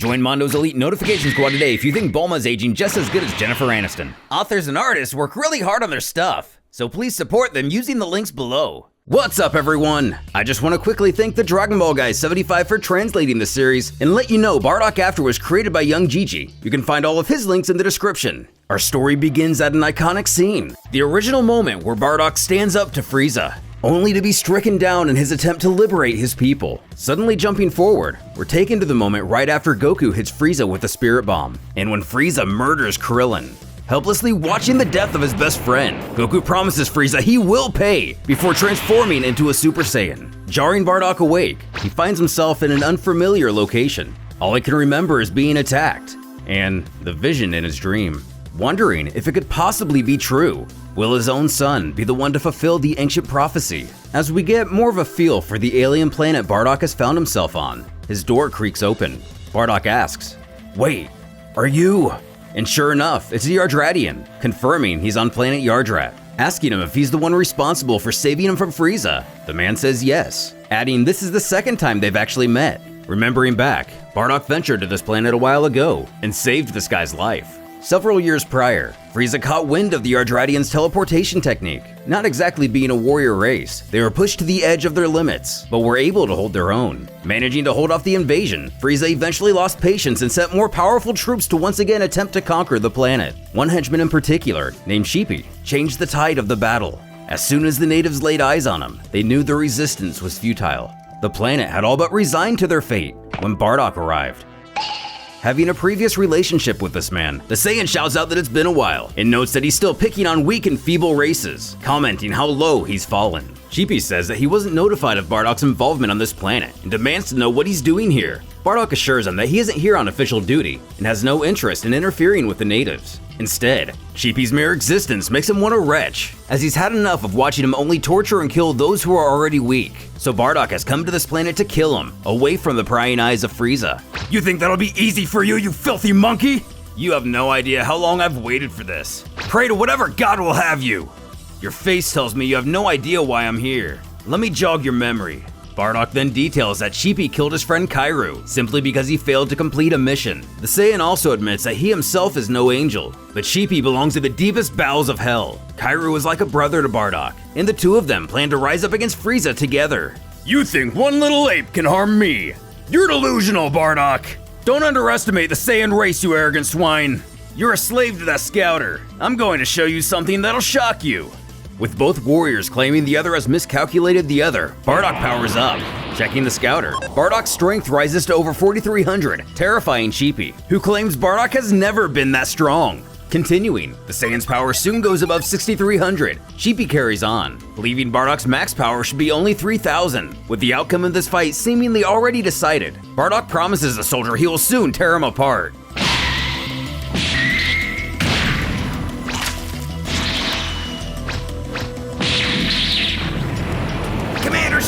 Join Mondo's Elite Notification Squad today if you think Bulma's aging just as good as Jennifer Aniston. Authors and artists work really hard on their stuff, so please support them using the links below. What's up, everyone? I just want to quickly thank the Dragon Ball Guy 75 for translating this series and let you know Bardock After was created by young Jijii. You can find all of his links in the description. Our story begins at an iconic scene, the original moment where Bardock stands up to Frieza, only to be stricken down in his attempt to liberate his people. Suddenly jumping forward, we're taken to the moment right after Goku hits Frieza with a spirit bomb, and when Frieza murders Krillin. Helplessly watching the death of his best friend, Goku promises Frieza he will pay before transforming into a Super Saiyan. Jarring Bardock awake, he finds himself in an unfamiliar location. All he can remember is being attacked, and the vision in his dream. Wondering if it could possibly be true. Will his own son be the one to fulfill the ancient prophecy? As we get more of a feel for the alien planet Bardock has found himself on, his door creaks open. Bardock asks, "Wait, are you?" And sure enough, it's the Yardratian, confirming he's on planet Yardrat, asking him if he's the one responsible for saving him from Frieza. The man says yes, adding this is the second time they've actually met. Remembering back, Bardock ventured to this planet a while ago and saved this guy's life. Several years prior, Frieza caught wind of the Yardratians' teleportation technique. Not exactly being a warrior race, they were pushed to the edge of their limits, but were able to hold their own. Managing to hold off the invasion, Frieza eventually lost patience and sent more powerful troops to once again attempt to conquer the planet. One henchman in particular, named Sheepy, changed the tide of the battle. As soon as the natives laid eyes on him, they knew the resistance was futile. The planet had all but resigned to their fate when Bardock arrived. Having a previous relationship with this man, the Saiyan shouts out that it's been a while and notes that he's still picking on weak and feeble races, commenting how low he's fallen. Sheepy says that he wasn't notified of Bardock's involvement on this planet and demands to know what he's doing here. Bardock assures him that he isn't here on official duty and has no interest in interfering with the natives. Instead, Sheepy's mere existence makes him want to retch, as he's had enough of watching him only torture and kill those who are already weak. So Bardock has come to this planet to kill him, away from the prying eyes of Frieza. "You think that'll be easy for you, you filthy monkey? You have no idea how long I've waited for this. Pray to whatever god will have you. Your face tells me you have no idea why I'm here. Let me jog your memory." Bardock then details that Sheepy killed his friend Kairu simply because he failed to complete a mission. The Saiyan also admits that he himself is no angel, but Sheepy belongs to the deepest bowels of hell. Kairu is like a brother to Bardock, and the two of them plan to rise up against Frieza together. "You think one little ape can harm me? You're delusional, Bardock. Don't underestimate the Saiyan race, you arrogant swine. You're a slave to that scouter. I'm going to show you something that'll shock you." With both warriors claiming the other has miscalculated the other, Bardock powers up. Checking the scouter, Bardock's strength rises to over 4,300, terrifying Sheepy, who claims Bardock has never been that strong. Continuing, the Saiyan's power soon goes above 6,300. Sheepy carries on, believing Bardock's max power should be only 3,000. With the outcome of this fight seemingly already decided, Bardock promises the soldier he will soon tear him apart.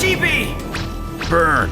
Sheepy! Burn!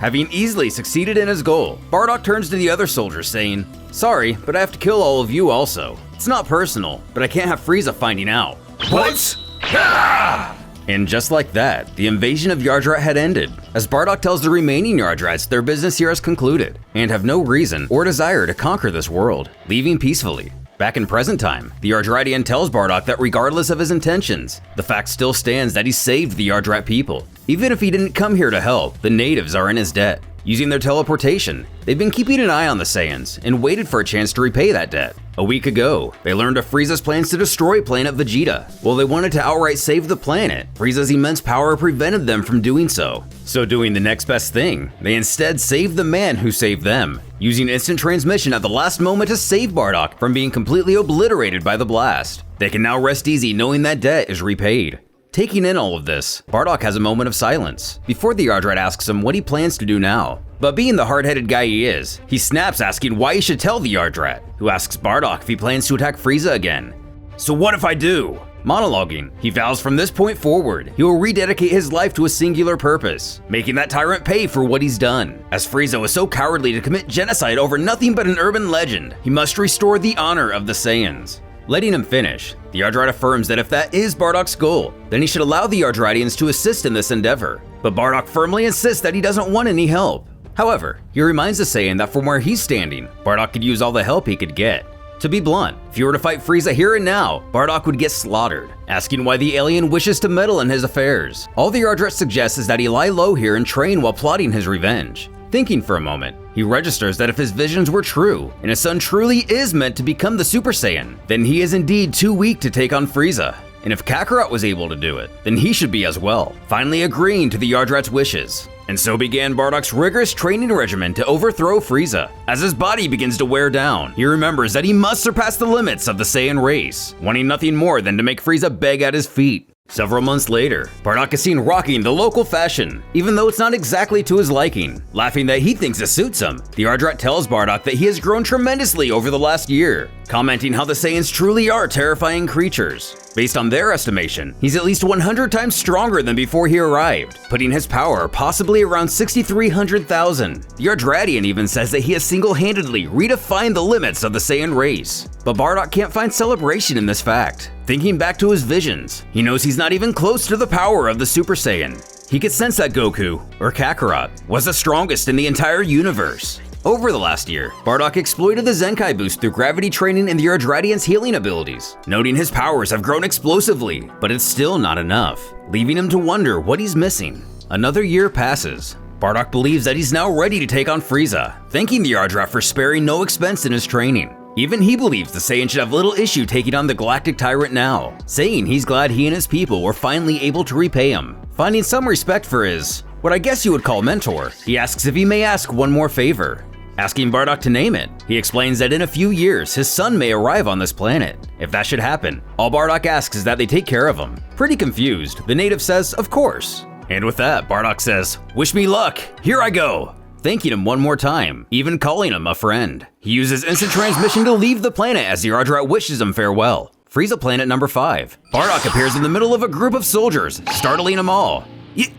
Having easily succeeded in his goal, Bardock turns to the other soldiers saying, "Sorry, but I have to kill all of you also. It's not personal, but I can't have Frieza finding out." What? Ah! And just like that, the invasion of Yardrat had ended, as Bardock tells the remaining Yardrats their business here has concluded, and have no reason or desire to conquer this world, leaving peacefully. Back in present time, the Yardratian tells Bardock that regardless of his intentions, the fact still stands that he saved the Yardrat people. Even if he didn't come here to help, the natives are in his debt. Using their teleportation, they've been keeping an eye on the Saiyans and waited for a chance to repay that debt. A week ago, they learned of Frieza's plans to destroy planet Vegeta. While they wanted to outright save the planet, Frieza's immense power prevented them from doing so. So doing the next best thing, they instead saved the man who saved them, using instant transmission at the last moment to save Bardock from being completely obliterated by the blast. They can now rest easy knowing that debt is repaid. Taking in all of this, Bardock has a moment of silence before the Yardrat asks him what he plans to do now. But being the hard-headed guy he is, he snaps asking why he should tell the Yardrat, who asks Bardock if he plans to attack Frieza again. "So what if I do?" Monologuing, he vows from this point forward, he will rededicate his life to a singular purpose, making that tyrant pay for what he's done. As Frieza was so cowardly to commit genocide over nothing but an urban legend, he must restore the honor of the Saiyans. Letting him finish, the Ardrite affirms that if that is Bardock's goal, then he should allow the Ardritians to assist in this endeavor. But Bardock firmly insists that he doesn't want any help. However, he reminds the Saiyan that from where he's standing, Bardock could use all the help he could get. To be blunt, if you were to fight Frieza here and now, Bardock would get slaughtered, asking why the alien wishes to meddle in his affairs. All the Ardrite suggests is that he lie low here and train while plotting his revenge. Thinking for a moment, he registers that if his visions were true, and his son truly is meant to become the Super Saiyan, then he is indeed too weak to take on Frieza. And if Kakarot was able to do it, then he should be as well, finally agreeing to the Ardrite's wishes. And so began Bardock's rigorous training regimen to overthrow Frieza. As his body begins to wear down, he remembers that he must surpass the limits of the Saiyan race, wanting nothing more than to make Frieza beg at his feet. Several months later, Bardock is seen rocking the local fashion, even though it's not exactly to his liking. Laughing that he thinks it suits him, the Ardrite tells Bardock that he has grown tremendously over the last year, commenting how the Saiyans truly are terrifying creatures. Based on their estimation, he's at least 100 times stronger than before he arrived, putting his power possibly around 6,300,000. The Ardritian even says that he has single-handedly redefined the limits of the Saiyan race. But Bardock can't find celebration in this fact. Thinking back to his visions, he knows he's not even close to the power of the Super Saiyan. He could sense that Goku, or Kakarot, was the strongest in the entire universe. Over the last year, Bardock exploited the Zenkai boost through gravity training and the Ardritian's healing abilities, noting his powers have grown explosively, but it's still not enough, leaving him to wonder what he's missing. Another year passes. Bardock believes that he's now ready to take on Frieza, thanking the Ardrite for sparing no expense in his training. Even he believes the Saiyan should have little issue taking on the Galactic Tyrant now, saying he's glad he and his people were finally able to repay him. Finding some respect for his, what I guess you would call mentor, he asks if he may ask one more favor. Asking Bardock to name it, he explains that in a few years his son may arrive on this planet. If that should happen, all Bardock asks is that they take care of him. Pretty confused, the native says, of course. And with that, Bardock says, "Wish me luck, here I go," thanking him one more time, even calling him a friend. He uses instant transmission to leave the planet as the Ardrite wishes him farewell. Frieza planet number 5. Bardock appears in the middle of a group of soldiers, startling them all.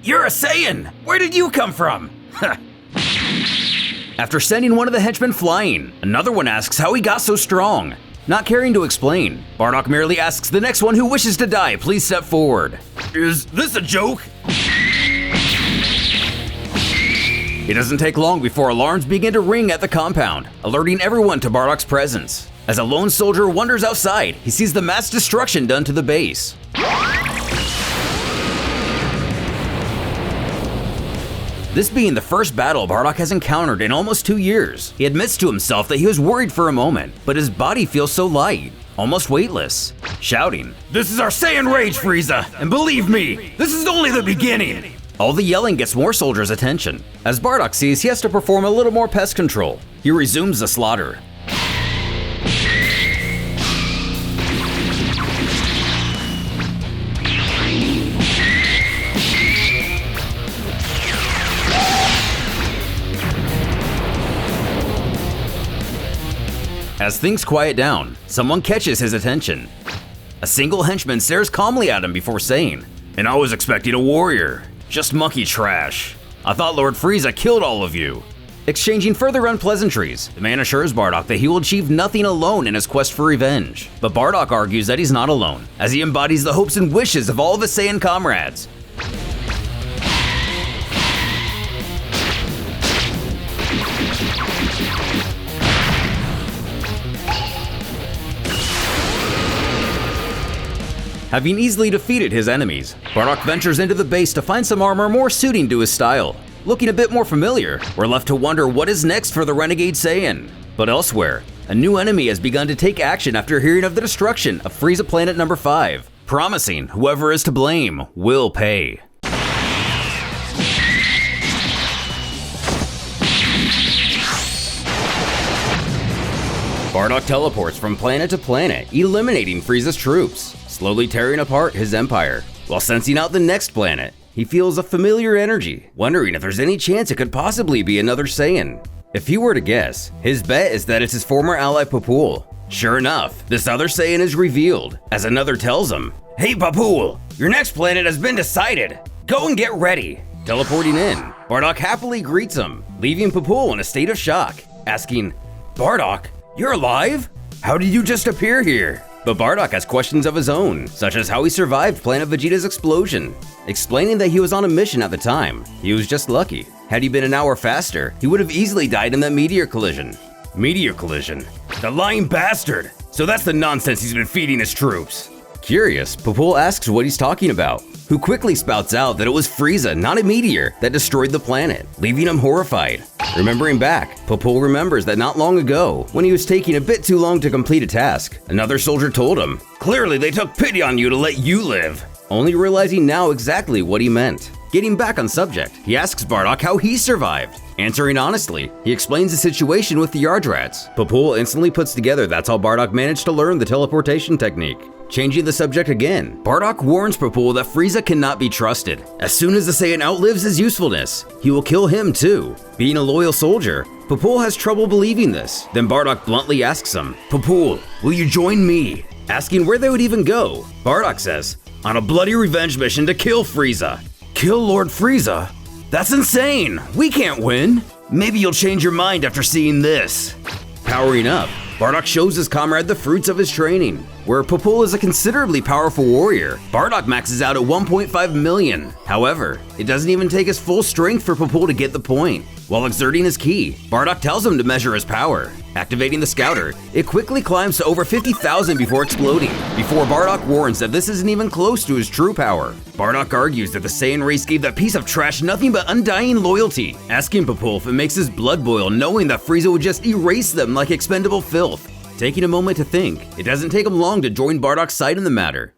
You're a Saiyan! Where did you come from?" After sending one of the henchmen flying, another one asks how he got so strong. Not caring to explain, Bardock merely asks the next one who wishes to die please step forward. Is this a joke? It doesn't take long before alarms begin to ring at the compound, alerting everyone to Bardock's presence. As a lone soldier wanders outside, he sees the mass destruction done to the base. This being the first battle Bardock has encountered in almost 2 years, he admits to himself that he was worried for a moment, but his body feels so light, almost weightless, shouting, "This is our Saiyan rage, Frieza, and believe me, this is only the beginning!" All the yelling gets more soldiers' attention. As Bardock sees he has to perform a little more pest control, he resumes the slaughter. As things quiet down, someone catches his attention. A single henchman stares calmly at him before saying, "And I was expecting a warrior. Just monkey trash. I thought Lord Frieza killed all of you." Exchanging further unpleasantries, the man assures Bardock that he will achieve nothing alone in his quest for revenge. But Bardock argues that he's not alone, as he embodies the hopes and wishes of all of his Saiyan comrades. Having easily defeated his enemies, Bardock ventures into the base to find some armor more suiting to his style. Looking a bit more familiar, we're left to wonder what is next for the Renegade Saiyan. But elsewhere, a new enemy has begun to take action after hearing of the destruction of Frieza Planet number 5, promising whoever is to blame will pay. Bardock teleports from planet to planet, eliminating Frieza's troops, slowly tearing apart his empire. While sensing out the next planet, he feels a familiar energy, wondering if there's any chance it could possibly be another Saiyan. If he were to guess, his bet is that it's his former ally Papul. Sure enough, this other Saiyan is revealed, as another tells him, "Hey Papul, your next planet has been decided. Go and get ready." Teleporting in, Bardock happily greets him, leaving Papul in a state of shock, asking, "Bardock, you're alive? How did you just appear here?" But Bardock has questions of his own, such as how he survived Planet Vegeta's explosion, explaining that he was on a mission at the time. He was just lucky. Had he been an hour faster, he would have easily died in that meteor collision. Meteor collision? The lying bastard! So that's the nonsense he's been feeding his troops. Curious, Popol asks what he's talking about, who quickly spouts out that it was Frieza, not a meteor, that destroyed the planet, leaving him horrified. Remembering back, Popol remembers that not long ago, when he was taking a bit too long to complete a task, another soldier told him, "Clearly they took pity on you to let you live," only realizing now exactly what he meant. Getting back on subject, he asks Bardock how he survived. Answering honestly, he explains the situation with the yard rats. Popol instantly puts together that's how Bardock managed to learn the teleportation technique. Changing the subject again, Bardock warns Popol that Frieza cannot be trusted. As soon as the Saiyan outlives his usefulness, he will kill him too. Being a loyal soldier, Popol has trouble believing this. Then Bardock bluntly asks him, "Popol, will you join me?" Asking where they would even go. Bardock says, "On a bloody revenge mission to kill Frieza." Kill Lord Frieza? That's insane! We can't win! Maybe you'll change your mind after seeing this. Powering up, Bardock shows his comrade the fruits of his training. Where Popol is a considerably powerful warrior, Bardock maxes out at 1.5 million. However, it doesn't even take his full strength for Popol to get the point. While exerting his ki, Bardock tells him to measure his power. Activating the scouter, it quickly climbs to over 50,000 before exploding, before Bardock warns that this isn't even close to his true power. Bardock argues that the Saiyan race gave that piece of trash nothing but undying loyalty, asking Popol if it makes his blood boil knowing that Frieza would just erase them like expendable filth. Taking a moment to think, it doesn't take him long to join Bardock's side in the matter.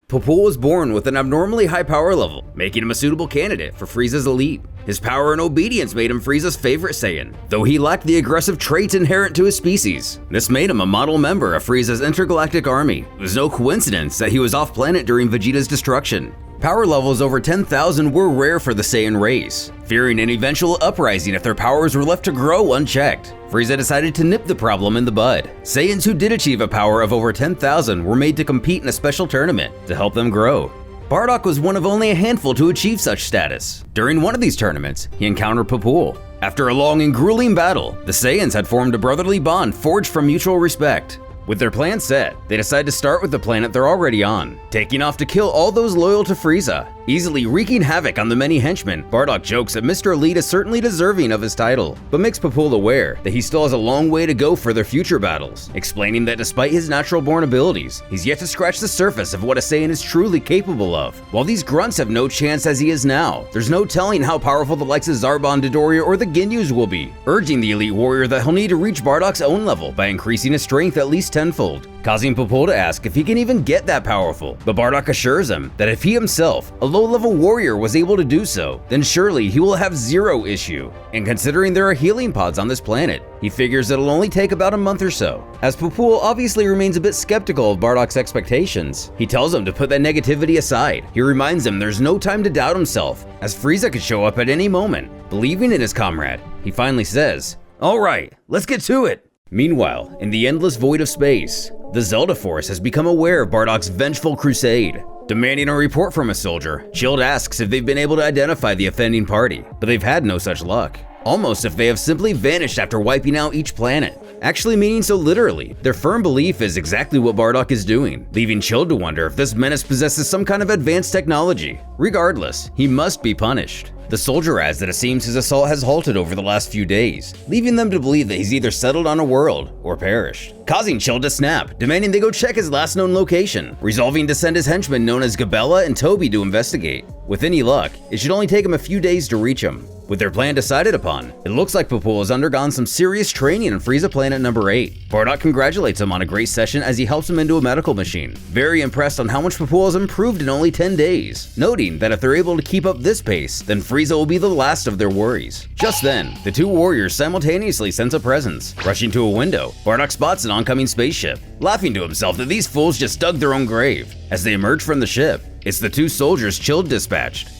Popol was born with an abnormally high power level, making him a suitable candidate for Frieza's elite. His power and obedience made him Frieza's favorite Saiyan, though he lacked the aggressive traits inherent to his species. This made him a model member of Frieza's intergalactic army. It was no coincidence that he was off-planet during Vegeta's destruction. Power levels over 10,000 were rare for the Saiyan race, fearing an eventual uprising if their powers were left to grow unchecked. Frieza decided to nip the problem in the bud. Saiyans who did achieve a power of over 10,000 were made to compete in a special tournament to help them grow. Bardock was one of only a handful to achieve such status. During one of these tournaments, he encountered Popol. After a long and grueling battle, the Saiyans had formed a brotherly bond forged from mutual respect. With their plan set, they decide to start with the planet they're already on, taking off to kill all those loyal to Frieza. Easily wreaking havoc on the many henchmen, Bardock jokes that Mr. Elite is certainly deserving of his title, but makes Popol aware that he still has a long way to go for their future battles, explaining that despite his natural-born abilities, he's yet to scratch the surface of what a Saiyan is truly capable of. While these grunts have no chance as he is now, there's no telling how powerful the likes of Zarbon, Dodoria, or the Ginyus will be, urging the elite warrior that he'll need to reach Bardock's own level by increasing his strength at least tenfold, causing Popol to ask if he can even get that powerful. But Bardock assures him that if he himself, a low-level warrior, was able to do so, then surely he will have zero issue. And considering there are healing pods on this planet, he figures it'll only take about a month or so. As Popol obviously remains a bit skeptical of Bardock's expectations, he tells him to put that negativity aside. He reminds him there's no time to doubt himself, as Frieza could show up at any moment. Believing in his comrade, he finally says, "Alright, let's get to it." Meanwhile, in the endless void of space, the Zelda Force has become aware of Bardock's vengeful crusade. Demanding a report from a soldier, Shield asks if they've been able to identify the offending party, but they've had no such luck. Almost if they have simply vanished after wiping out each planet. Actually meaning so literally, their firm belief is exactly what Bardock is doing, leaving Shield to wonder if this menace possesses some kind of advanced technology. Regardless, he must be punished. The soldier adds that it seems his assault has halted over the last few days, leaving them to believe that he's either settled on a world or perished, causing Shield to snap, demanding they go check his last known location, resolving to send his henchmen known as Gabella and Toby to investigate. With any luck, it should only take him a few days to reach him. With their plan decided upon, it looks like Popol has undergone some serious training on Frieza Planet number 8. Bardock congratulates him on a great session as he helps him into a medical machine, very impressed on how much Popol has improved in only 10 days, noting that if they're able to keep up this pace, then Frieza will be the last of their worries. Just then, the two warriors simultaneously sense a presence. Rushing to a window, Bardock spots an oncoming spaceship, laughing to himself that these fools just dug their own grave. As they emerge from the ship, it's the two soldiers Shield dispatched.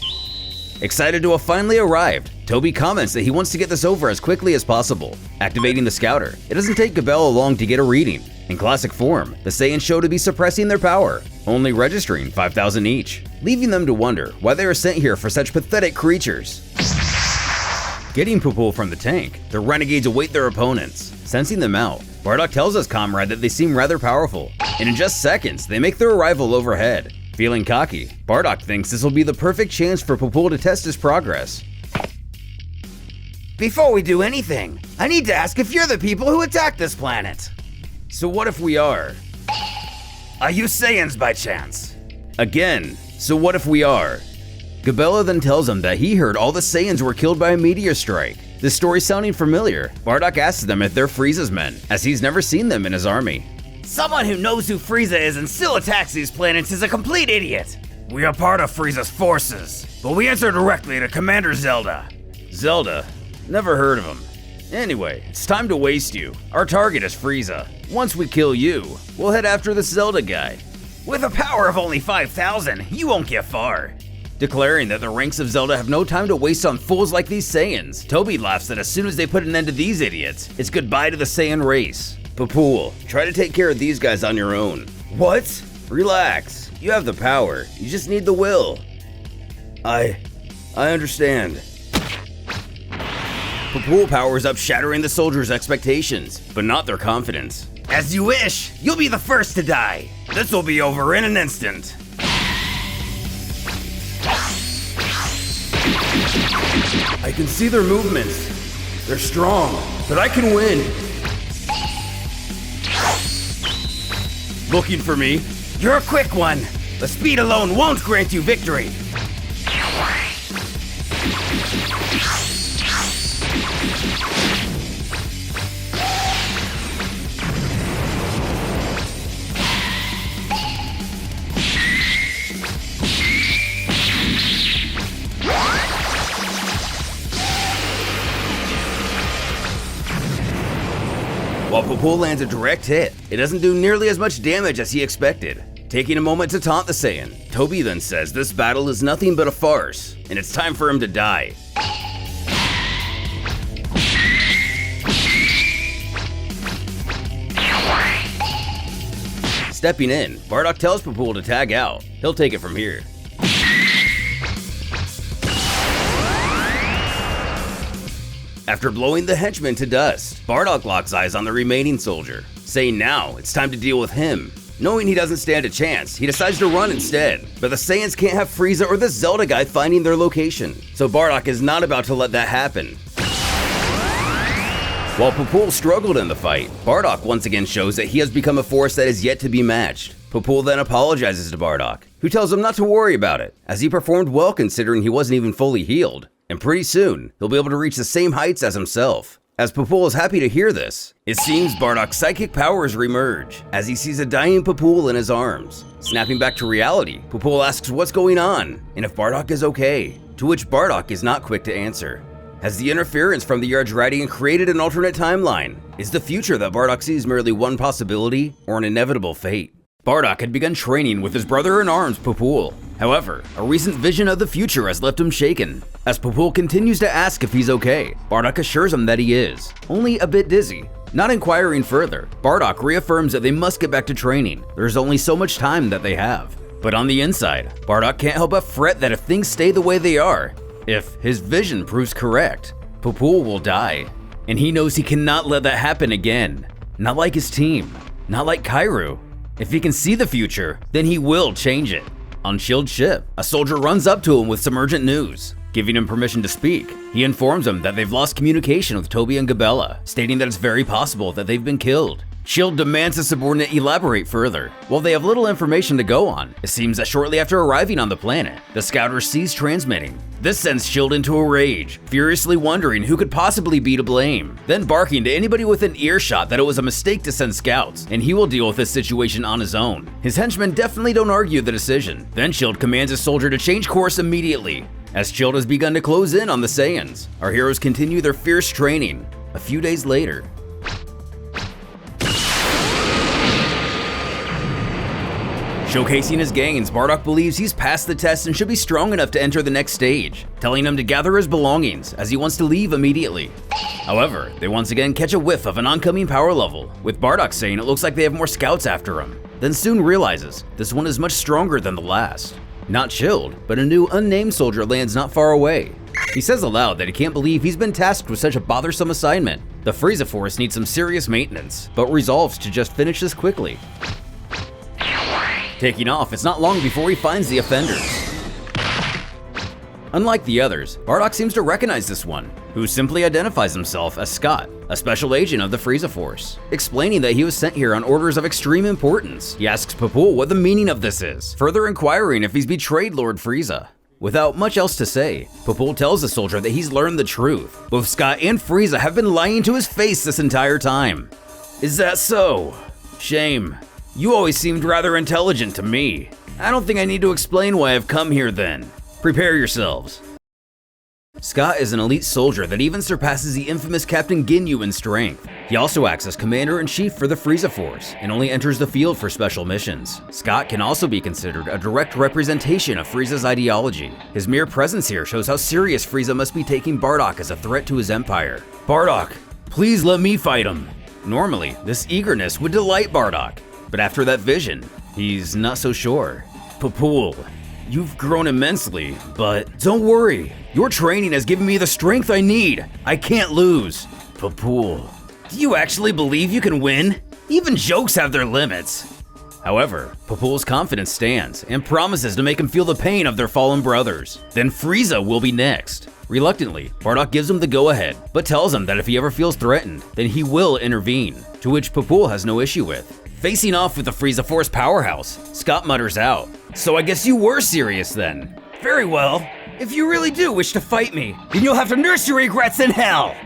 Excited to have finally arrived, Toby comments that he wants to get this over as quickly as possible. Activating the scouter, it doesn't take Gabella long to get a reading. In classic form, the Saiyans show to be suppressing their power, only registering 5,000 each, leaving them to wonder why they were sent here for such pathetic creatures. Getting Popol from the tank, the renegades await their opponents. Sensing them out, Bardock tells his comrade that they seem rather powerful, and in just seconds, they make their arrival overhead. Feeling cocky, Bardock thinks this will be the perfect chance for Popul to test his progress. Before we do anything, I need to ask if you're the people who attacked this planet. So what if we are? Are you Saiyans by chance? Again, so what if we are? Gabella then tells him that he heard all the Saiyans were killed by a meteor strike. This story sounding familiar, Bardock asks them if they're Frieza's men, as he's never seen them in his army. Someone who knows who Frieza is and still attacks these planets is a complete idiot. We are part of Frieza's forces, but we answer directly to Commander Zelda. Zelda? Never heard of him. Anyway, it's time to waste you. Our target is Frieza. Once we kill you, we'll head after the Zelda guy. With a power of only 5,000, you won't get far. Declaring that the ranks of Zelda have no time to waste on fools like these Saiyans, Toby laughs that as soon as they put an end to these idiots, it's goodbye to the Saiyan race. Popul, try to take care of these guys on your own. What? Relax. You have the power. You just need the will. I understand. Popul powers up, shattering the soldiers' expectations, but not their confidence. As you wish, you'll be the first to die. This will be over in an instant. I can see their movements. They're strong, but I can win. Looking for me? You're a quick one. The speed alone won't grant you victory. While Popul lands a direct hit, it doesn't do nearly as much damage as he expected. Taking a moment to taunt the Saiyan, Toby then says this battle is nothing but a farce, and it's time for him to die. Stepping in, Bardock tells Popul to tag out. He'll take it from here. After blowing the henchman to dust, Bardock locks eyes on the remaining soldier, saying now it's time to deal with him. Knowing he doesn't stand a chance, he decides to run instead, but the Saiyans can't have Frieza or the Zelda guy finding their location, so Bardock is not about to let that happen. While Popul struggled in the fight, Bardock once again shows that he has become a force that is yet to be matched. Popul then apologizes to Bardock, who tells him not to worry about it, as he performed well considering he wasn't even fully healed. And pretty soon, he'll be able to reach the same heights as himself. As Popul is happy to hear this, it seems Bardock's psychic powers reemerge, as he sees a dying Popul in his arms. Snapping back to reality, Popul asks what's going on, and if Bardock is okay, to which Bardock is not quick to answer. Has the interference from the Yardratian created an alternate timeline? Is the future that Bardock sees merely one possibility, or an inevitable fate? Bardock had begun training with his brother-in-arms, Popul. However, a recent vision of the future has left him shaken. As Popul continues to ask if he's okay, Bardock assures him that he is, only a bit dizzy. Not inquiring further, Bardock reaffirms that they must get back to training. There's only so much time that they have. But on the inside, Bardock can't help but fret that if things stay the way they are, if his vision proves correct, Popul will die. And he knows he cannot let that happen again. Not like his team, not like Kairu. If he can see the future, then he will change it. On Shield's ship, a soldier runs up to him with some urgent news. Giving him permission to speak, he informs him that they've lost communication with Toby and Gabella, stating that it's very possible that they've been killed. Shield demands the subordinate elaborate further. While they have little information to go on, it seems that shortly after arriving on the planet, the scouter ceased transmitting. This sends Shield into a rage, furiously wondering who could possibly be to blame, then barking to anybody within earshot that it was a mistake to send scouts, and he will deal with this situation on his own. His henchmen definitely don't argue the decision. Then Shield commands his soldier to change course immediately. As Shield has begun to close in on the Saiyans, our heroes continue their fierce training. A few days later, showcasing his gains, Bardock believes he's passed the test and should be strong enough to enter the next stage, telling him to gather his belongings as he wants to leave immediately. However, they once again catch a whiff of an oncoming power level, with Bardock saying it looks like they have more scouts after him, then soon realizes this one is much stronger than the last. Not Shield, but a new unnamed soldier lands not far away. He says aloud that he can't believe he's been tasked with such a bothersome assignment. The Frieza force needs some serious maintenance, but resolves to just finish this quickly. Taking off, it's not long before he finds the offenders. Unlike the others, Bardock seems to recognize this one, who simply identifies himself as Scott, a special agent of the Frieza Force. Explaining that he was sent here on orders of extreme importance, he asks Papul what the meaning of this is, further inquiring if he's betrayed Lord Frieza. Without much else to say, Papul tells the soldier that he's learned the truth. Both Scott and Frieza have been lying to his face this entire time. Is that so? Shame. You always seemed rather intelligent to me. I don't think I need to explain why I've come here then. Prepare yourselves. Scott is an elite soldier that even surpasses the infamous Captain Ginyu in strength. He also acts as Commander-in-Chief for the Frieza Force and only enters the field for special missions. Scott can also be considered a direct representation of Frieza's ideology. His mere presence here shows how serious Frieza must be taking Bardock as a threat to his empire. Bardock, please let me fight him. Normally, this eagerness would delight Bardock, but after that vision, he's not so sure. Papul, you've grown immensely, but don't worry. Your training has given me the strength I need. I can't lose. Papul, do you actually believe you can win? Even jokes have their limits. However, Papul's confidence stands and promises to make him feel the pain of their fallen brothers. Then Frieza will be next. Reluctantly, Bardock gives him the go-ahead, but tells him that if he ever feels threatened, then he will intervene, to which Papul has no issue with. Facing off with the Frieza Force powerhouse, Scott mutters out, "So I guess you were serious then." Very well. If you really do wish to fight me, then you'll have to nurse your regrets in hell.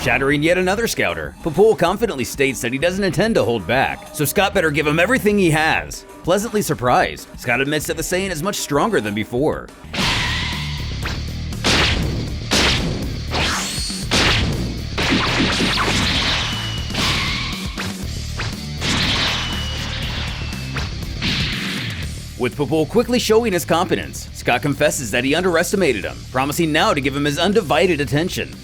Shattering yet another scouter, Papul confidently states that he doesn't intend to hold back, so Scott better give him everything he has. Pleasantly surprised, Scott admits that the Saiyan is much stronger than before. With Papul quickly showing his competence, Scott confesses that he underestimated him, promising now to give him his undivided attention.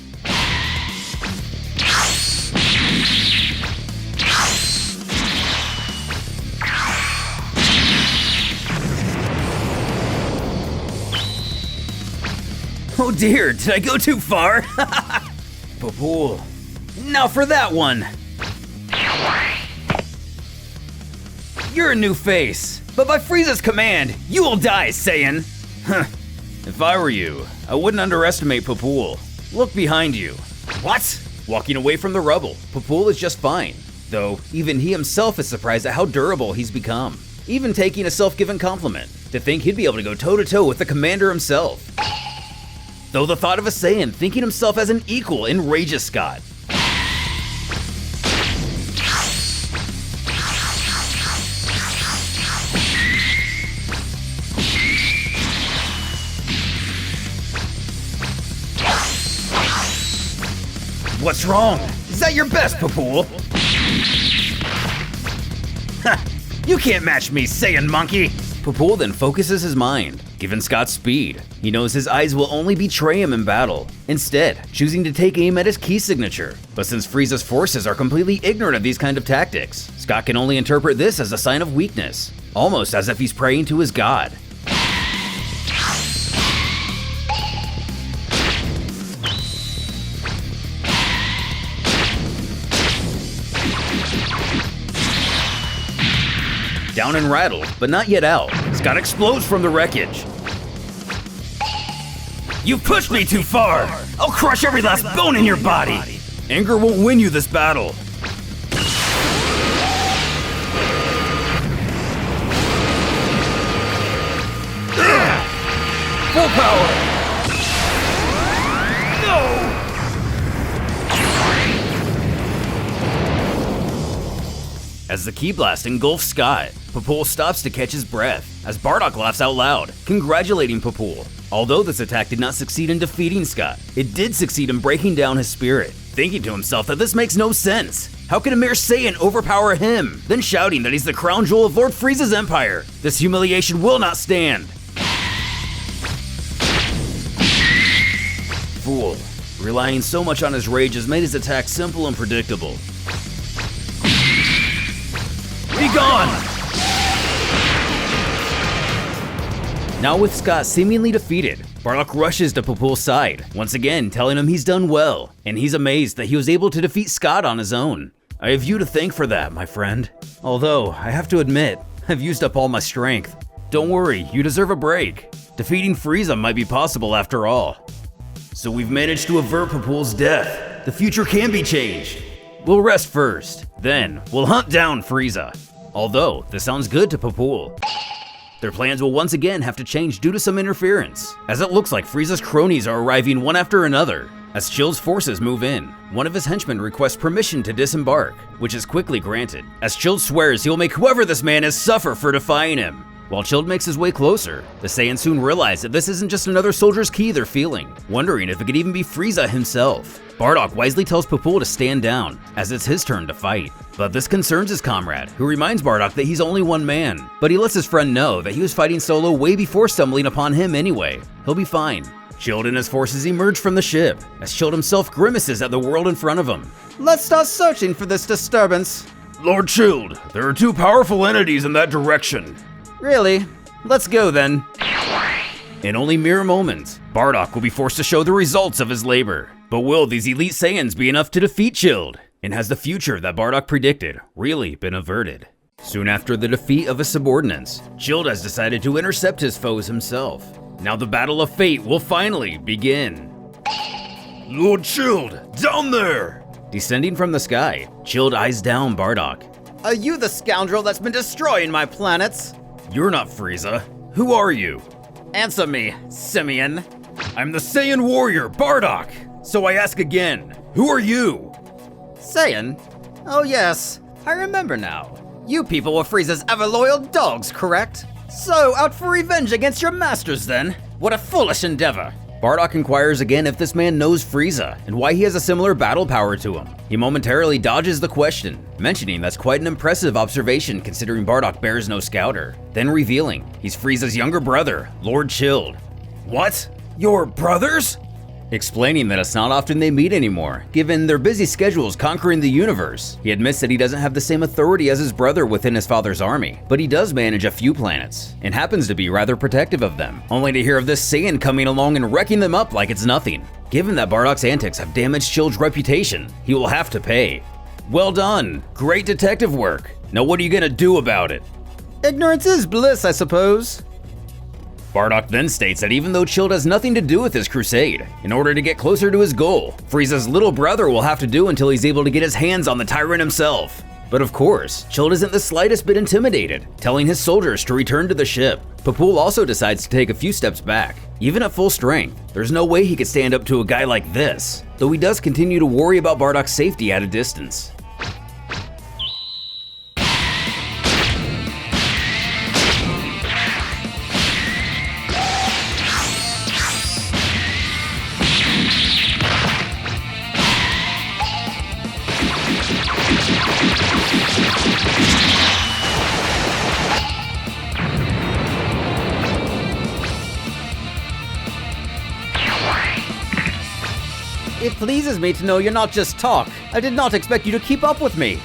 Oh dear, did I go too far? Papul, now for that one! You're a new face, but by Frieza's command, you will die, Saiyan. If I were you, I wouldn't underestimate Papul. Look behind you. What? Walking away from the rubble, Papul is just fine, though even he himself is surprised at how durable he's become. Even taking a self-given compliment, to think he'd be able to go toe-to-toe with the commander himself. Though the thought of a Saiyan thinking himself as an equal enrages Scott. What's wrong? Is that your best, Papul? You can't match me, Saiyan monkey! Papul then focuses his mind. Given Scott's speed, he knows his eyes will only betray him in battle, instead choosing to take aim at his key signature. But since Frieza's forces are completely ignorant of these kind of tactics, Scott can only interpret this as a sign of weakness, almost as if he's praying to his god. Down and rattled, but not yet out, Scott explodes from the wreckage. You pushed me too far! I'll crush every last bone in your body! Anger won't win you this battle. Full power! No! As the ki blast engulfs Scott, Papul stops to catch his breath, as Bardock laughs out loud, congratulating Papul. Although this attack did not succeed in defeating Scott, it did succeed in breaking down his spirit, thinking to himself that this makes no sense. How can a mere Saiyan overpower him? Then shouting that he's the crown jewel of Lord Frieza's empire. This humiliation will not stand. Fool, relying so much on his rage has made his attack simple and predictable. Be gone! Now with Scott seemingly defeated, Bardock rushes to Papool's side, once again telling him he's done well, and he's amazed that he was able to defeat Scott on his own. I have you to thank for that, my friend. Although, I have to admit, I've used up all my strength. Don't worry, you deserve a break. Defeating Frieza might be possible after all. So we've managed to avert Papool's death. The future can be changed. We'll rest first, then we'll hunt down Frieza. Although, this sounds good to Papool. Their plans will once again have to change due to some interference, as it looks like Frieza's cronies are arriving one after another. As Chill's forces move in, one of his henchmen requests permission to disembark, which is quickly granted, as Chill swears he'll make whoever this man is suffer for defying him. While Chilled makes his way closer, the Saiyans soon realize that this isn't just another soldier's key they're feeling, wondering if it could even be Frieza himself. Bardock wisely tells Papool to stand down, as it's his turn to fight. But this concerns his comrade, who reminds Bardock that he's only one man. But he lets his friend know that he was fighting solo way before stumbling upon him anyway. He'll be fine. Chilled and his forces emerge from the ship, as Chilled himself grimaces at the world in front of him. Let's start searching for this disturbance. Lord Chilled, there are two powerful entities in that direction. Really? Let's go then. In only mere moments, Bardock will be forced to show the results of his labor. But will these elite Saiyans be enough to defeat Chilled? And has the future that Bardock predicted really been averted? Soon after the defeat of his subordinates, Chilled has decided to intercept his foes himself. Now the battle of fate will finally begin. Lord Chilled, down there! Descending from the sky, Chilled eyes down Bardock. Are you the scoundrel that's been destroying my planets? You're not Frieza. Who are you? Answer me, Simian. I'm the Saiyan warrior, Bardock. So I ask again, who are you? Saiyan? Oh yes, I remember now. You people were Frieza's ever-loyal dogs, correct? So, out for revenge against your masters then? What a foolish endeavor. Bardock inquires again if this man knows Frieza and why he has a similar battle power to him. He momentarily dodges the question, mentioning that's quite an impressive observation considering Bardock bears no scouter, then revealing he's Frieza's younger brother, Lord Chilled. What? Your brothers? Explaining that it's not often they meet anymore, given their busy schedules conquering the universe. He admits that he doesn't have the same authority as his brother within his father's army, but he does manage a few planets, and happens to be rather protective of them, only to hear of this Saiyan coming along and wrecking them up like it's nothing. Given that Bardock's antics have damaged Chilled's reputation, he will have to pay. Well done, great detective work. Now what are you gonna do about it? Ignorance is bliss, I suppose. Bardock then states that even though Chilled has nothing to do with his crusade, in order to get closer to his goal, Frieza's little brother will have to do until he's able to get his hands on the tyrant himself. But of course, Chilled isn't the slightest bit intimidated, telling his soldiers to return to the ship. Papool also decides to take a few steps back. Even at full strength, there's no way he could stand up to a guy like this, though he does continue to worry about Bardock's safety at a distance. It pleases me to know you're not just talk. I did not expect you to keep up with me.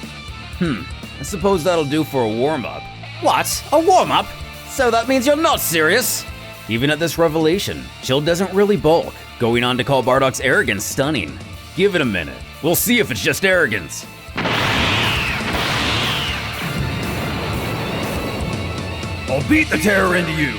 I suppose that'll do for a warm-up. What? A warm-up? So that means you're not serious? Even at this revelation, Chilled doesn't really balk, going on to call Bardock's arrogance stunning. Give it a minute. We'll see if it's just arrogance. I'll beat the terror into you.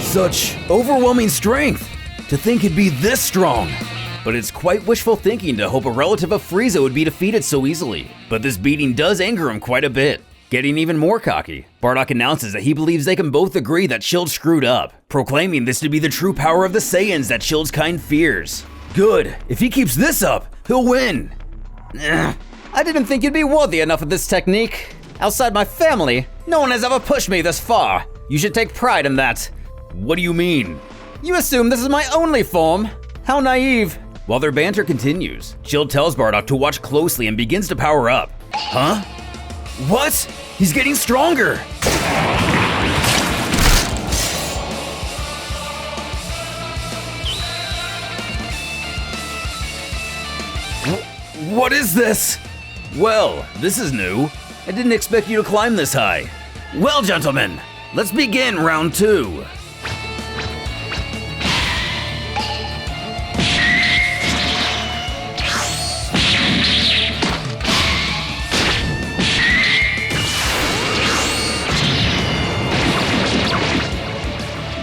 Such overwhelming strength! To think he'd be this strong! But it's quite wishful thinking to hope a relative of Frieza would be defeated so easily. But this beating does anger him quite a bit. Getting even more cocky, Bardock announces that he believes they can both agree that Chilled screwed up, proclaiming this to be the true power of the Saiyans that Chilled's kind fears. Good, if he keeps this up, he'll win! I didn't think you'd be worthy enough of this technique. Outside my family, no one has ever pushed me this far. You should take pride in that. What do you mean? You assume this is my only form? How naive. While their banter continues, Chilled tells Bardock to watch closely and begins to power up. Huh? What? He's getting stronger! What is this? Well, this is new. I didn't expect you to climb this high. Well, gentlemen, let's begin round 2.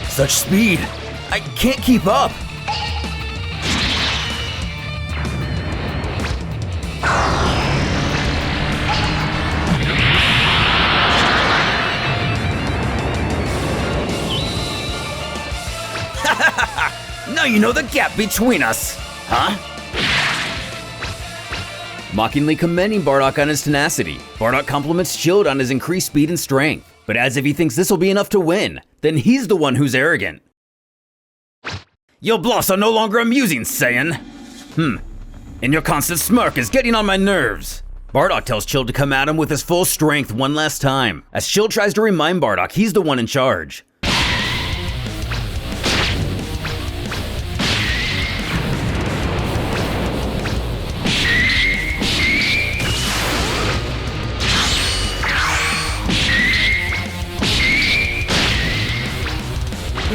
Such speed! I can't keep up! Now you know the gap between us, huh? Mockingly commending Bardock on his tenacity, Bardock compliments Chilled on his increased speed and strength, but as if he thinks this will be enough to win, then he's the one who's arrogant. Your bluffs are no longer amusing, Saiyan. And your constant smirk is getting on my nerves. Bardock tells Chilled to come at him with his full strength one last time, as Chilled tries to remind Bardock he's the one in charge.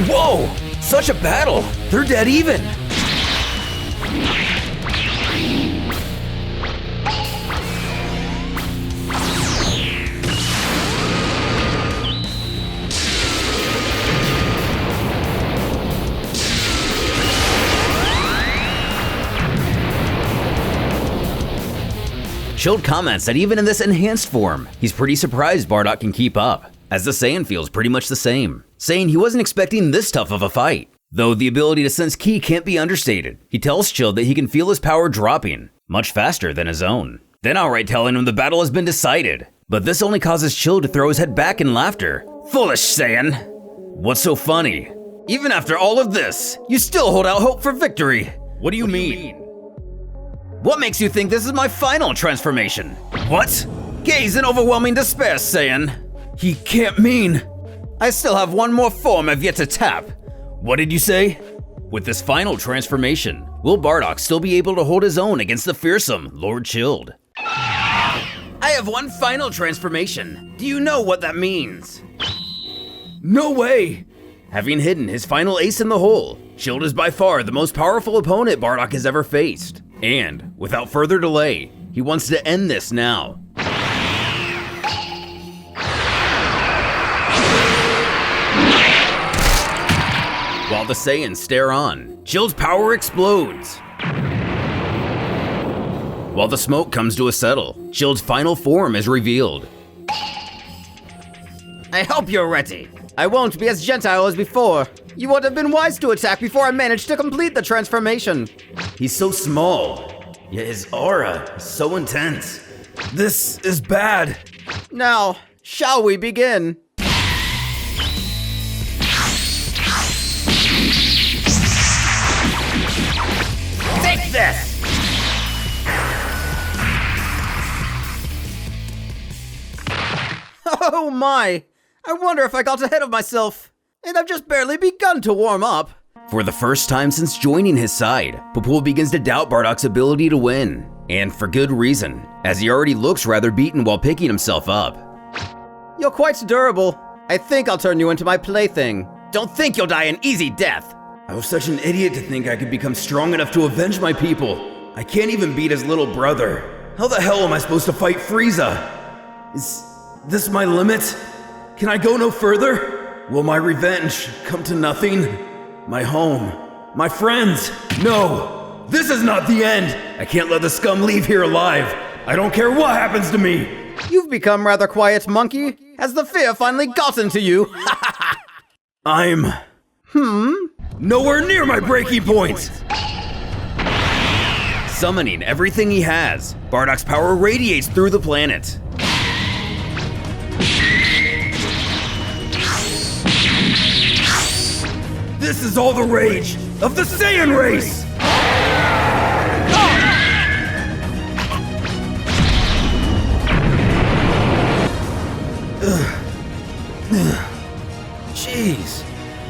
Whoa! Such a battle! They're dead even! Chilled comments that even in this enhanced form, he's pretty surprised Bardock can keep up, as the Saiyan feels pretty much the same, saying he wasn't expecting this tough of a fight. Though the ability to sense ki can't be understated, he tells Chilled that he can feel his power dropping, much faster than his own. Then outright telling him the battle has been decided, but this only causes Chilled to throw his head back in laughter. Foolish Saiyan! What's so funny? Even after all of this, you still hold out hope for victory! What do you mean? What makes you think this is my final transformation? What? Gaze in overwhelming despair, Saiyan. He can't mean. I still have one more form I've yet to tap. What did you say? With this final transformation, will Bardock still be able to hold his own against the fearsome Lord Chilled? I have one final transformation. Do you know what that means? No way! Having hidden his final ace in the hole, Chilled is by far the most powerful opponent Bardock has ever faced. And, without further delay, he wants to end this now. While the Saiyans stare on, Chilled's power explodes. While the smoke comes to a settle, Chilled's final form is revealed. I hope you're ready. I won't be as gentle as before. You would have been wise to attack before I managed to complete the transformation. He's so small, yet his aura is so intense. This is bad. Now, shall we begin? Take this! Oh my! I wonder if I got ahead of myself. And I've just barely begun to warm up. For the first time since joining his side, Popul begins to doubt Bardock's ability to win. And for good reason, as he already looks rather beaten while picking himself up. You're quite durable. I think I'll turn you into my plaything. Don't think you'll die an easy death. I was such an idiot to think I could become strong enough to avenge my people. I can't even beat his little brother. How the hell am I supposed to fight Frieza? Is this my limit? Can I go no further? Will my revenge come to nothing? My home, my friends, no! This is not the end! I can't let the scum leave here alive! I don't care what happens to me! You've become rather quiet, monkey. Has the fear finally gotten to you? I'm... nowhere near my breaking point! Summoning everything he has, Bardock's power radiates through the planet. This is all the rage of the Saiyan race!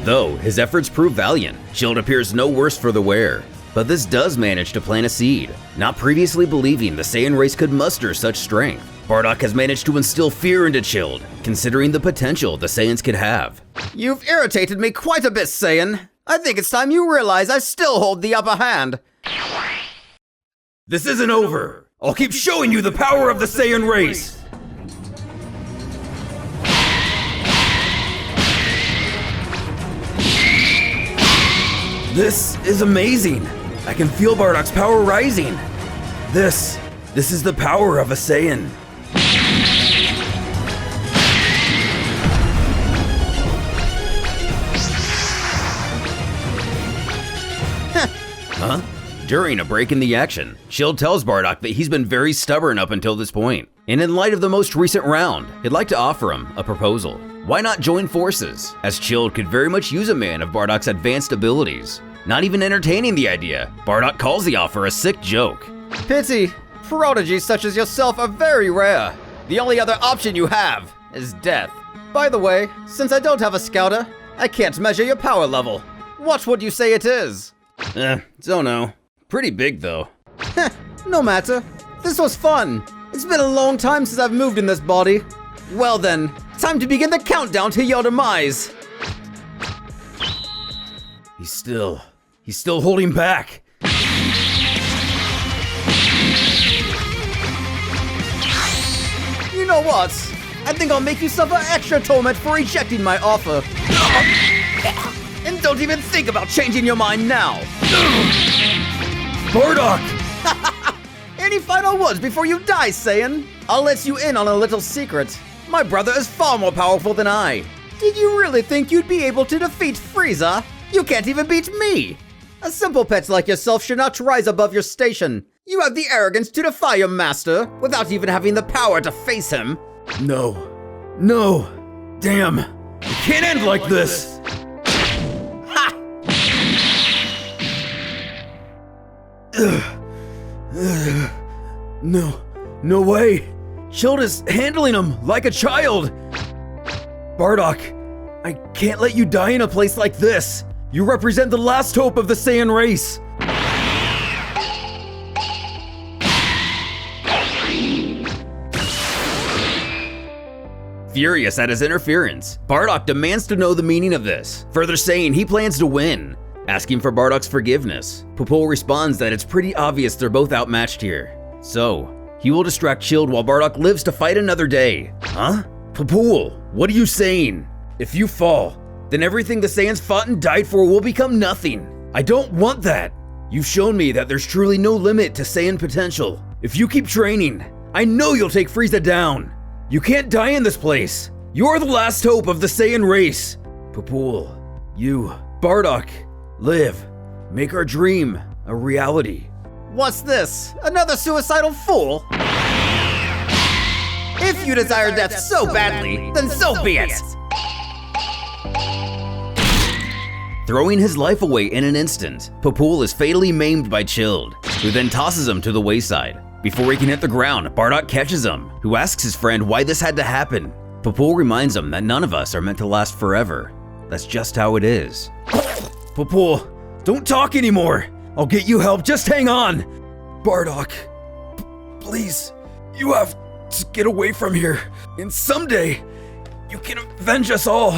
Though his efforts prove valiant, Shield appears no worse for the wear. But this does manage to plant a seed. Not previously believing the Saiyan race could muster such strength, Bardock has managed to instill fear into Chilled, considering the potential the Saiyans could have. You've irritated me quite a bit, Saiyan. I think it's time you realize I still hold the upper hand. This isn't over. I'll keep showing you the power of the Saiyan race. This is amazing. I can feel Bardock's power rising. This is the power of a Saiyan. Huh? During a break in the action, Shield tells Bardock that he's been very stubborn up until this point, and in light of the most recent round, he'd like to offer him a proposal. Why not join forces, as Shield could very much use a man of Bardock's advanced abilities. Not even entertaining the idea, Bardock calls the offer a sick joke. Pity. Prodigies such as yourself are very rare. The only other option you have is death. By the way, since I don't have a scouter, I can't measure your power level. What would you say it is? Don't know. Pretty big though. No matter. This was fun. It's been a long time since I've moved in this body. Well then, time to begin the countdown to your demise. He's still holding back. You know what? I think I'll make you suffer extra torment for rejecting my offer. And don't even think about changing your mind now. Bardock! Any final words before you die, Saiyan? I'll let you in on a little secret. My brother is far more powerful than I. Did you really think you'd be able to defeat Frieza? You can't even beat me. A simple pet like yourself should not rise above your station. You have the arrogance to defy your master without even having the power to face him. No. Damn. It can't end like this. Ha! No way. Shield is handling him like a child. Bardock, I can't let you die in a place like this. You represent the last hope of the Saiyan race. Furious at his interference, Bardock demands to know the meaning of this, further saying he plans to win. Asking for Bardock's forgiveness, Popol responds that it's pretty obvious they're both outmatched here. So, he will distract Shield while Bardock lives to fight another day. Huh? Popol, what are you saying? If you fall, then everything the Saiyans fought and died for will become nothing. I don't want that. You've shown me that there's truly no limit to Saiyan potential. If you keep training, I know you'll take Frieza down. You can't die in this place. You're the last hope of the Saiyan race. Popol, you, Bardock, live. Make our dream a reality. What's this? Another suicidal fool? If you desire death so badly, then so be it. Throwing his life away in an instant, Popol is fatally maimed by Chilled, who then tosses him to the wayside. Before he can hit the ground, Bardock catches him, who asks his friend why this had to happen. Popol reminds him that none of us are meant to last forever. That's just how it is. Popol, don't talk anymore. I'll get you help, just hang on. Bardock, please, you have to get away from here. And someday, you can avenge us all.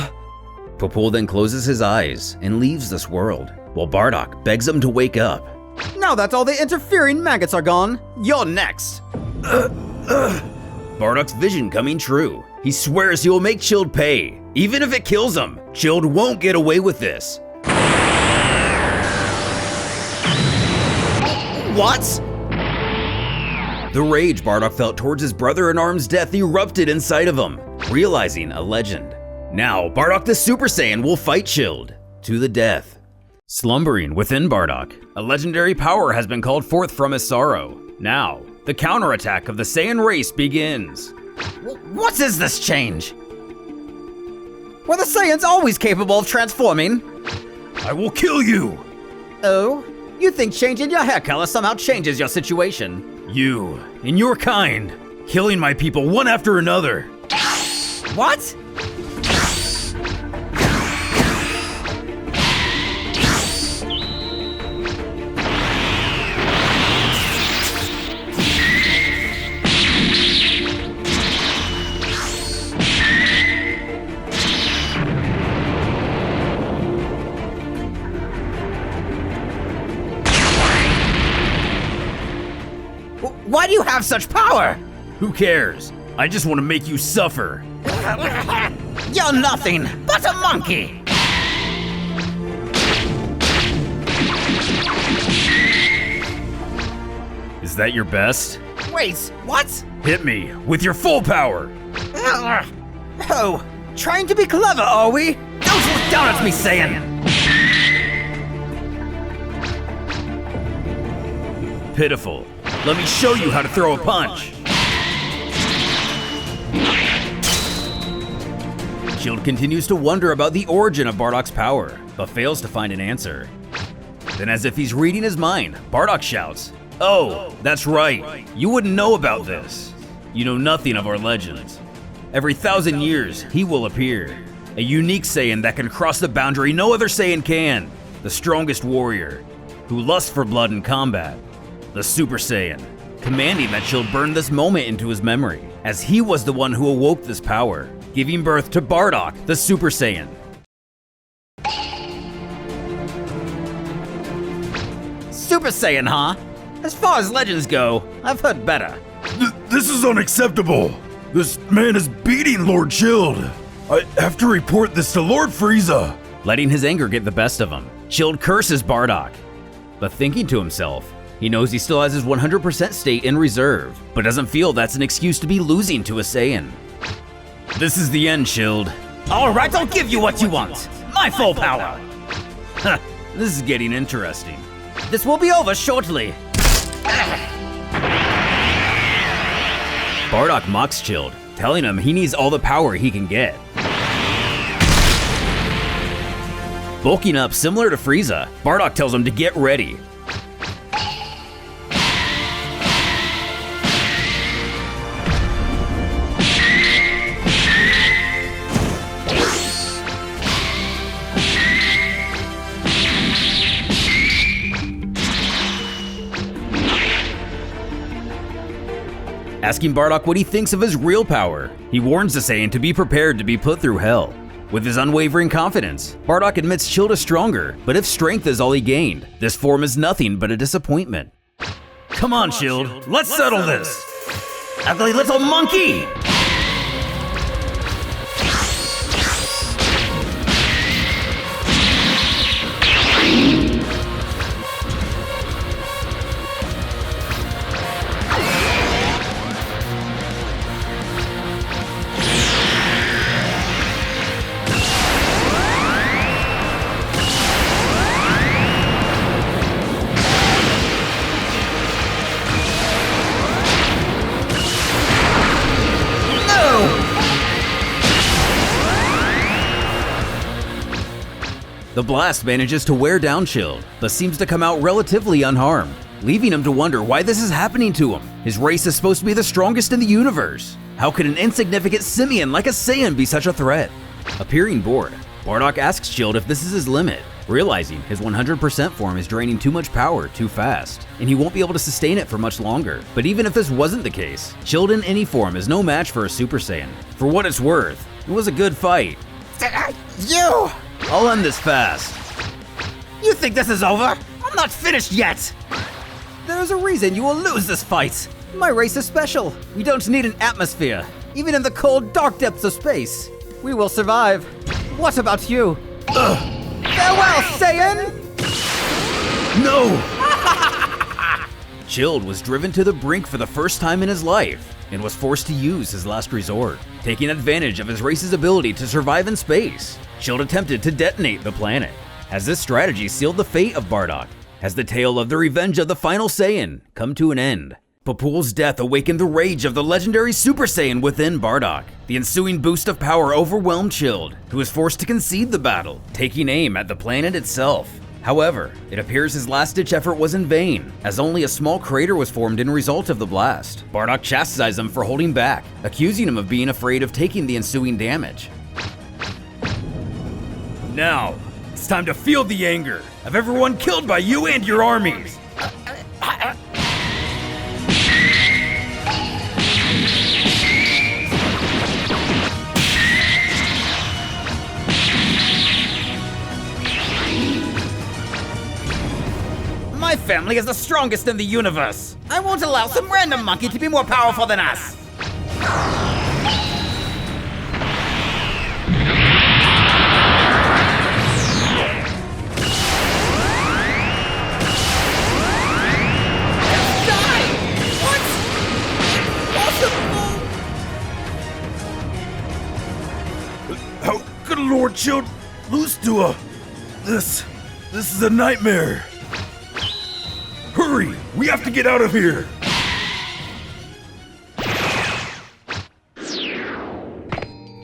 Popol then closes his eyes and leaves this world, while Bardock begs him to wake up. Now that all the interfering maggots are gone, you're next. Bardock's vision coming true. He swears he will make Chilled pay. Even if it kills him, Chilled won't get away with this. What? The rage Bardock felt towards his brother-in-arms' death erupted inside of him, realizing a legend. Now, Bardock the Super Saiyan will fight Chilled to the death. Slumbering within Bardock, a legendary power has been called forth from his sorrow. Now, the counterattack of the Saiyan race begins. What is this change? Were the Saiyans always capable of transforming? I will kill you. Oh? You think changing your hair color somehow changes your situation? You and your kind, killing my people one after another. What? Why do you have such power? Who cares? I just want to make you suffer. You're nothing but a monkey. Is that your best? Wait, what? Hit me with your full power. Oh, trying to be clever, are we? Don't look down at me, Saiyan. Pitiful. Let me show you how to throw a punch. Shield continues to wonder about the origin of Bardock's power, but fails to find an answer. Then, as if he's reading his mind, Bardock shouts, "Oh, that's right. You wouldn't know about this. You know nothing of our legends. Every 1,000 years, he will appear. A unique Saiyan that can cross the boundary no other Saiyan can. The strongest warrior, who lusts for blood in combat. The Super Saiyan." Commanding that Shield burn this moment into his memory, as he was the one who awoke this power, giving birth to Bardock, the Super Saiyan. Super Saiyan, huh? As far as legends go, I've heard better. This is unacceptable. This man is beating Lord Shield. I have to report this to Lord Frieza. Letting his anger get the best of him, Shield curses Bardock. But thinking to himself, he knows he still has his 100% state in reserve, but doesn't feel that's an excuse to be losing to a Saiyan. This is the end, Shield. Alright, I'll give you what you want. My full power. Huh, this is getting interesting. This will be over shortly. Bardock mocks Shield, telling him he needs all the power he can get. Bulking up similar to Frieza, Bardock tells him to get ready. Asking Bardock what he thinks of his real power, he warns the Saiyan to be prepared to be put through hell. With his unwavering confidence, Bardock admits Shield is stronger, but if strength is all he gained, this form is nothing but a disappointment. Come on, Shield, let's settle this. Ugly little monkey! The blast manages to wear down Shield, but seems to come out relatively unharmed, leaving him to wonder why this is happening to him. His race is supposed to be the strongest in the universe. How could an insignificant simian like a Saiyan be such a threat? Appearing bored, Bardock asks Shield if this is his limit, realizing his 100% form is draining too much power too fast, and he won't be able to sustain it for much longer. But even if this wasn't the case, Shield in any form is no match for a Super Saiyan. For what it's worth, it was a good fight. You! I'll end this fast. You think this is over? I'm not finished yet! There's a reason you will lose this fight. My race is special. We don't need an atmosphere. Even in the cold, dark depths of space, we will survive. What about you? Farewell, Saiyan! No! Shield was driven to the brink for the first time in his life and was forced to use his last resort, taking advantage of his race's ability to survive in space. Shield attempted to detonate the planet. As this strategy sealed the fate of Bardock, has the tale of the revenge of the final Saiyan come to an end. Papool's death awakened the rage of the legendary Super Saiyan within Bardock. The ensuing boost of power overwhelmed Shield, who was forced to concede the battle, taking aim at the planet itself. However, it appears his last-ditch effort was in vain, as only a small crater was formed in result of the blast. Bardock chastised him for holding back, accusing him of being afraid of taking the ensuing damage. Now, it's time to feel the anger of everyone killed by you and your armies. My family is the strongest in the universe. I won't allow some random monkey to be more powerful than us. How could Lord Child lose to a... This is a nightmare. Hurry! We have to get out of here!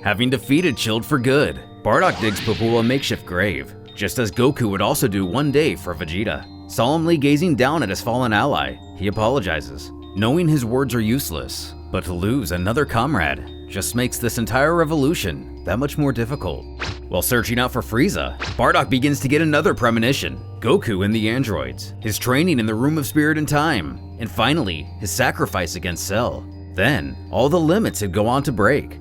Having defeated Chilled for good, Bardock digs Papul a makeshift grave, just as Goku would also do one day for Vegeta. Solemnly gazing down at his fallen ally, he apologizes, knowing his words are useless, but to lose another comrade just makes this entire revolution that much more difficult. While searching out for Frieza, Bardock begins to get another premonition: Goku and the androids, his training in the Room of Spirit and Time, and finally, his sacrifice against Cell. Then, all the limits had go on to break.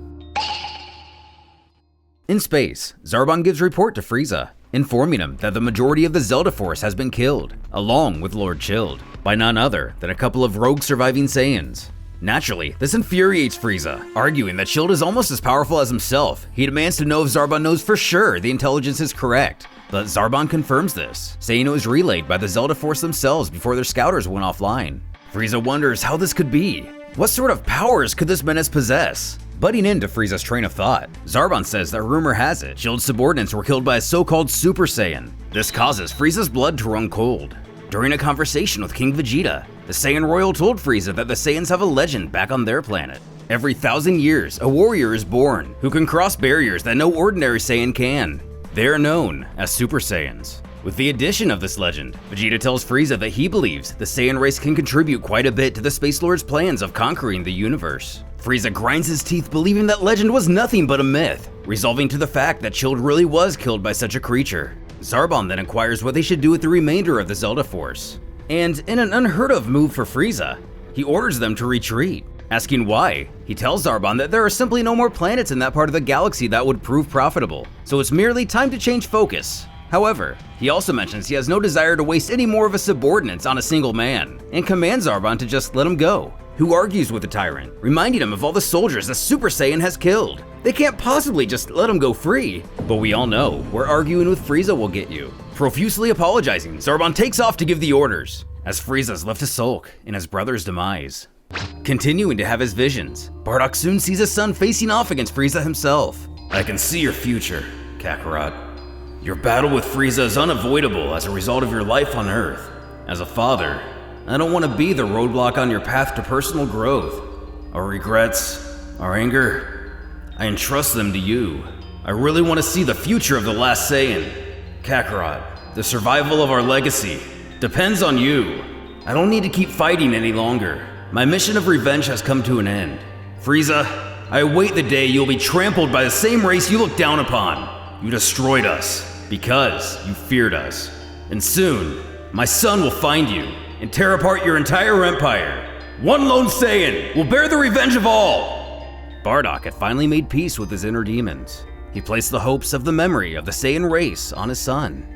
In space, Zarbon gives report to Frieza, informing him that the majority of the Zelda Force has been killed, along with Lord Chilled, by none other than a couple of rogue surviving Saiyans. Naturally, this infuriates Frieza, arguing that Chilled is almost as powerful as himself. He demands to know if Zarbon knows for sure the intelligence is correct, but Zarbon confirms this, saying it was relayed by the Zelda Force themselves before their scouters went offline. Frieza wonders how this could be. What sort of powers could this menace possess? Butting into Frieza's train of thought, Zarbon says that rumor has it Chilled's subordinates were killed by a so-called Super Saiyan. This causes Frieza's blood to run cold. During a conversation with King Vegeta, the Saiyan Royal told Frieza that the Saiyans have a legend back on their planet. Every 1,000 years, a warrior is born who can cross barriers that no ordinary Saiyan can. They are known as Super Saiyans. With the addition of this legend, Vegeta tells Frieza that he believes the Saiyan race can contribute quite a bit to the Space Lord's plans of conquering the universe. Frieza grinds his teeth, believing that legend was nothing but a myth, resolving to the fact that Chilled really was killed by such a creature. Zarbon then inquires what they should do with the remainder of the Zelda Force. And in an unheard of move for Frieza, he orders them to retreat. Asking why, he tells Zarbon that there are simply no more planets in that part of the galaxy that would prove profitable, so it's merely time to change focus. However, he also mentions he has no desire to waste any more of his subordinates on a single man, and commands Zarbon to just let him go, who argues with the tyrant, reminding him of all the soldiers the Super Saiyan has killed. They can't possibly just let him go free. But we all know where arguing with Frieza will get you. Profusely apologizing, Zarbon takes off to give the orders, as Frieza's left to sulk in his brother's demise. Continuing to have his visions, Bardock soon sees his son facing off against Frieza himself. I can see your future, Kakarot. Your battle with Frieza is unavoidable as a result of your life on Earth. As a father, I don't want to be the roadblock on your path to personal growth. Our regrets, our anger, I entrust them to you. I really want to see the future of the last Saiyan. Kakarot, the survival of our legacy depends on you. I don't need to keep fighting any longer. My mission of revenge has come to an end. Frieza, I await the day you'll be trampled by the same race you look down upon. You destroyed us because you feared us. And soon, my son will find you and tear apart your entire empire. One lone Saiyan will bear the revenge of all. Bardock had finally made peace with his inner demons. He placed the hopes of the memory of the Saiyan race on his son.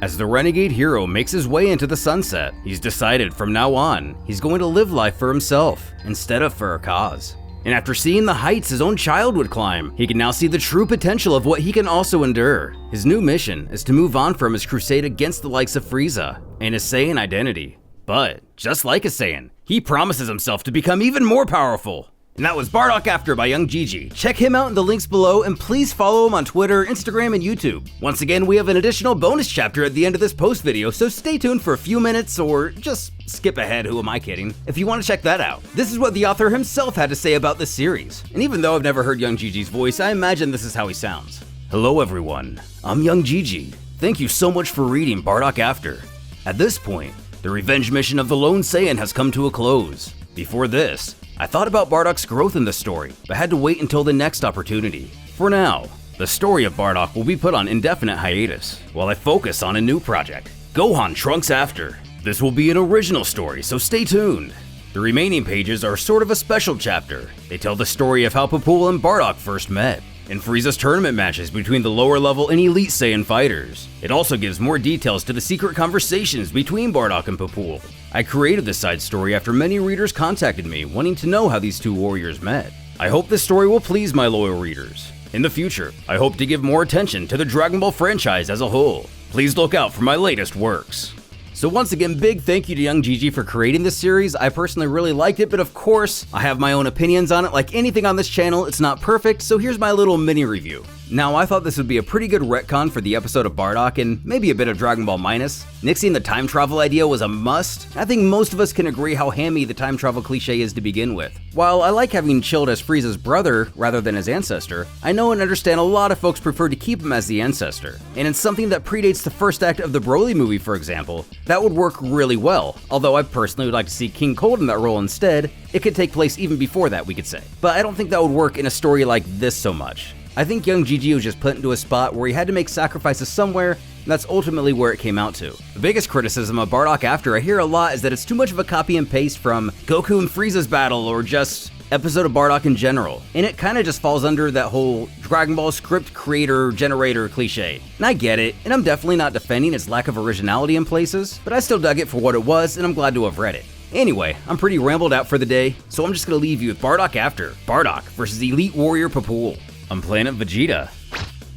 As the renegade hero makes his way into the sunset, he's decided from now on, he's going to live life for himself instead of for a cause. And after seeing the heights his own child would climb, he can now see the true potential of what he can also endure. His new mission is to move on from his crusade against the likes of Frieza and his Saiyan identity. But, just like a Saiyan, he promises himself to become even more powerful. And that was Bardock After by young Jijii. Check him out in the links below, and please follow him on Twitter, Instagram, and YouTube. Once again, we have an additional bonus chapter at the end of this post video, so stay tuned for a few minutes, or just skip ahead, who am I kidding, if you want to check that out. This is what the author himself had to say about this series. And even though I've never heard young Jijii's voice, I imagine this is how he sounds. Hello everyone, I'm young Jijii. Thank you so much for reading Bardock After. At this point, the revenge mission of the Lone Saiyan has come to a close. Before this, I thought about Bardock's growth in the story, but had to wait until the next opportunity. For now, the story of Bardock will be put on indefinite hiatus, while I focus on a new project, Gohan Trunks After. This will be an original story, so stay tuned. The remaining pages are sort of a special chapter. They tell the story of how Papul and Bardock first met. and Frieza's tournament matches between the lower level and elite Saiyan fighters. It also gives more details to the secret conversations between Bardock and Papool. I created this side story after many readers contacted me wanting to know how these two warriors met. I hope this story will please my loyal readers. In the future, I hope to give more attention to the Dragon Ball franchise as a whole. Please look out for my latest works. So once again, big thank you to young Jijii for creating this series. I personally really liked it, but of course, I have my own opinions on it. Like anything on this channel, it's not perfect, so here's my little mini review. Now, I thought this would be a pretty good retcon for the episode of Bardock and maybe a bit of Dragon Ball Minus. Nixing the time travel idea was a must. I think most of us can agree how hammy the time travel cliche is to begin with. While I like having Chilled as Frieza's brother rather than his ancestor, I know and understand a lot of folks prefer to keep him as the ancestor. And in something that predates the first act of the Broly movie, for example, that would work really well. Although I personally would like to see King Cold in that role instead. It could take place even before that, we could say. But I don't think that would work in a story like this so much. I think young Jijii was just put into a spot where he had to make sacrifices somewhere, and that's ultimately where it came out to. The biggest criticism of Bardock After I hear a lot is that it's too much of a copy and paste from Goku and Frieza's battle or just episode of Bardock in general, and it kinda just falls under that whole Dragon Ball script creator generator cliche. And I get it, and I'm definitely not defending its lack of originality in places, but I still dug it for what it was, and I'm glad to have read it. Anyway, I'm pretty rambled out for the day, so I'm just gonna leave you with Bardock After, Bardock versus Elite Warrior Papool. On planet Vegeta,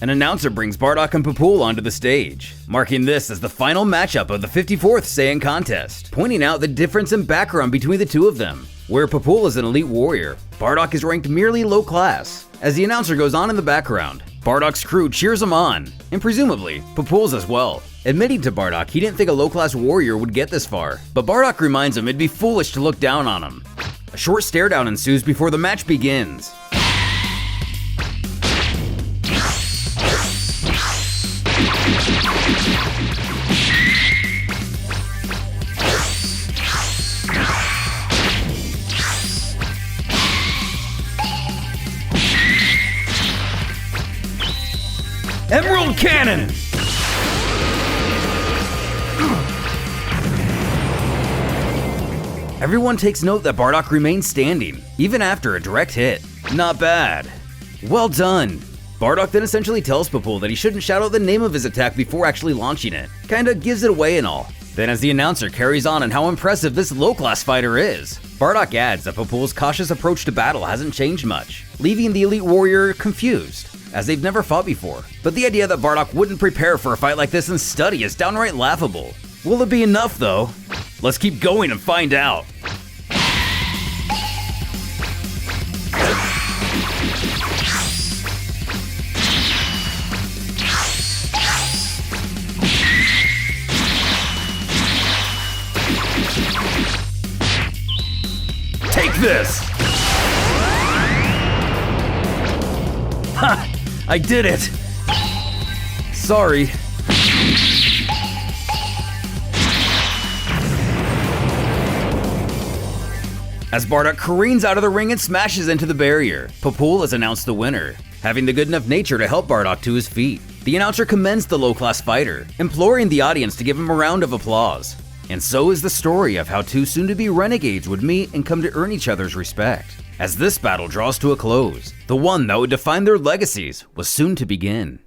an announcer brings Bardock and Papool onto the stage, marking this as the final matchup of the 54th Saiyan contest, pointing out the difference in background between the two of them. Where Papool is an elite warrior, Bardock is ranked merely low class. As the announcer goes on in the background, Bardock's crew cheers him on, and presumably, Papool's as well. Admitting to Bardock he didn't think a low-class warrior would get this far, but Bardock reminds him it'd be foolish to look down on him. A short stare-down ensues before the match begins. Emerald Cannon! Everyone takes note that Bardock remains standing, even after a direct hit. Not bad. Well done. Bardock then essentially tells Papool that he shouldn't shout out the name of his attack before actually launching it. Kinda gives it away and all. Then as the announcer carries on how impressive this low-class fighter is, Bardock adds that Papool's cautious approach to battle hasn't changed much, leaving the elite warrior confused, as they've never fought before. But the idea that Bardock wouldn't prepare for a fight like this and study is downright laughable. Will it be enough though? Let's keep going and find out. Take this! Ha! I did it! Sorry. As Bardock careens out of the ring and smashes into the barrier, Papool is announced the winner, having the good enough nature to help Bardock to his feet. The announcer commends the low-class fighter, imploring the audience to give him a round of applause. And so is the story of how two soon-to-be renegades would meet and come to earn each other's respect. As this battle draws to a close, the one that would define their legacies was soon to begin.